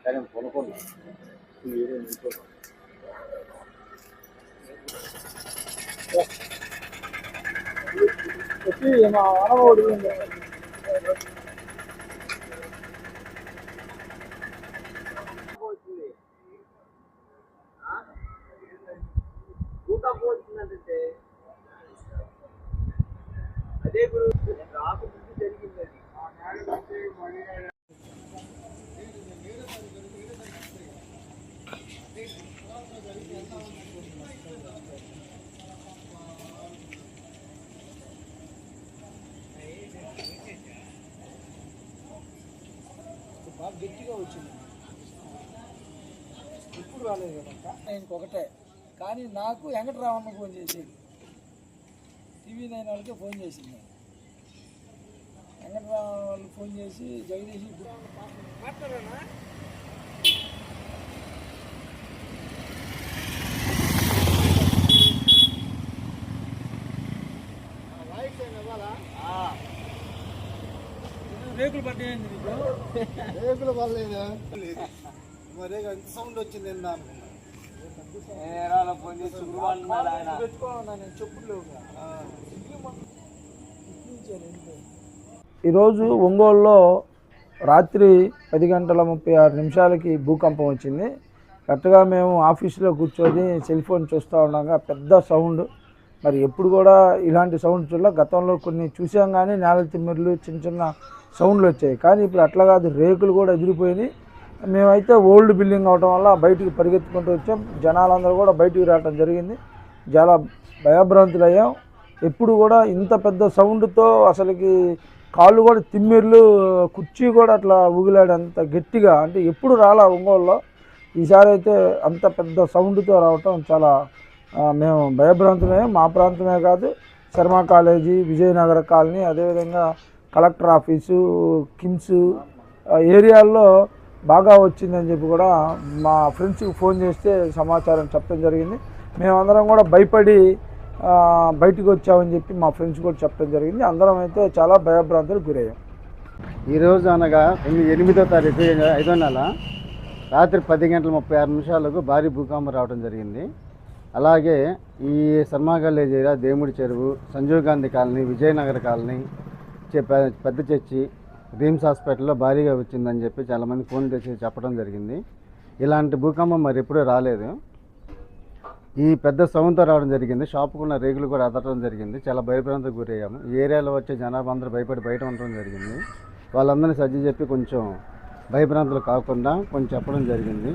కానీ కొనుక్కున్నాం వచ్చి మా అనవాడు వచ్చిందంటే అదే గురు రాకుండా జరిగింది అది బాగా గట్టిగా వచ్చింది. ఇప్పుడు రాలేదు కదా ఇంకొకటే, కానీ నాకు వెంకటరామన్న ఫోన్ చేసేది, TV9 వాళ్ళకే ఫోన్ చేసింది. వెంకటరామన్న వాళ్ళు ఫోన్ చేసి జగదీష్ మాట్లాడానా రేకులు పడ్డాయండి మీకు? రేకులు పడలేదు, మరి ఎంత సౌండ్ వచ్చింది అనుకున్నా. ఈరోజు ఒంగోలులో రాత్రి 10:36 భూకంపం వచ్చింది. కరెక్ట్గా మేము ఆఫీసులో కూర్చొని సెల్ ఫోన్ చూస్తూ ఉండగా పెద్ద సౌండ్. మరి ఎప్పుడు కూడా ఇలాంటి సౌండ్ చూడాలి. గతంలో కొన్ని చూసాం, కానీ నేల తిమ్మిర్లు చిన్న చిన్న సౌండ్లు వచ్చాయి. కానీ ఇప్పుడు అట్లా కాదు, రేకులు కూడా ఎదిరిపోయినాయి. మేమైతే ఓల్డ్ బిల్డింగ్ అవడం వల్ల బయటికి పరిగెత్తుకుంటూ వచ్చాం. జనాలందరూ కూడా బయటికి రావడం జరిగింది. చాలా భయభ్రాంతులు అయ్యాం. ఎప్పుడు కూడా ఇంత పెద్ద సౌండ్తో అసలుకి కాళ్ళు కూడా తిమ్మిర్లు, కుర్చీ కూడా అట్లా ఊగిలాడంత గట్టిగా, అంటే ఎప్పుడు రాలా ఒంగోలులో. ఈసారి అయితే అంత పెద్ద సౌండ్తో రావటం చాలా మేము భయభ్రాంతులయ్యాం. మా ప్రాంతమే కాదు, శర్మ కాలేజీ, విజయనగర కాలనీ, అదేవిధంగా కలెక్టర్ ఆఫీసు, కిమ్స్ ఏరియాల్లో బాగా వచ్చిందని చెప్పి కూడా మా ఫ్రెండ్స్కి ఫోన్ చేస్తే సమాచారం చెప్పడం జరిగింది. మేమందరం కూడా భయపడి బయటకు వచ్చామని చెప్పి మా ఫ్రెండ్స్ కూడా చెప్పడం జరిగింది. అందరం అయితే చాలా భయభ్రాంతులకు గురయ్యాం. ఈరోజు అనగా 8వ తారీఖు 5వ నెల రాత్రి 10:36 భారీ భూకంపం రావడం జరిగింది. అలాగే ఈ శర్మ కాలేజ్ ఏరియా, దేముడి చెరువు, సంజీవ్ గాంధీ కాలనీ, విజయనగర కాలనీ, పెద్ద చర్చి, రిమ్స్ హాస్పిటల్లో భారీగా వచ్చిందని చెప్పి చాలామంది ఫోన్ చేసి చెప్పడం జరిగింది. ఇలాంటి భూకంపం మరి ఎప్పుడూ రాలేదు. ఈ పెద్ద సౌండ్తో రావడం జరిగింది. షాపుకున్న రేకులు కూడా అదటం జరిగింది. చాలా భయభ్రాంతికి గురయ్యాము. ఈ ఏరియాలో వచ్చే జనాభా అందరూ భయపడి బయట ఉండడం జరిగింది. వాళ్ళందరినీ సర్ది చెప్పి కొంచెం భయభ్రాంతులు కాకుండా కొంచెం చెప్పడం జరిగింది.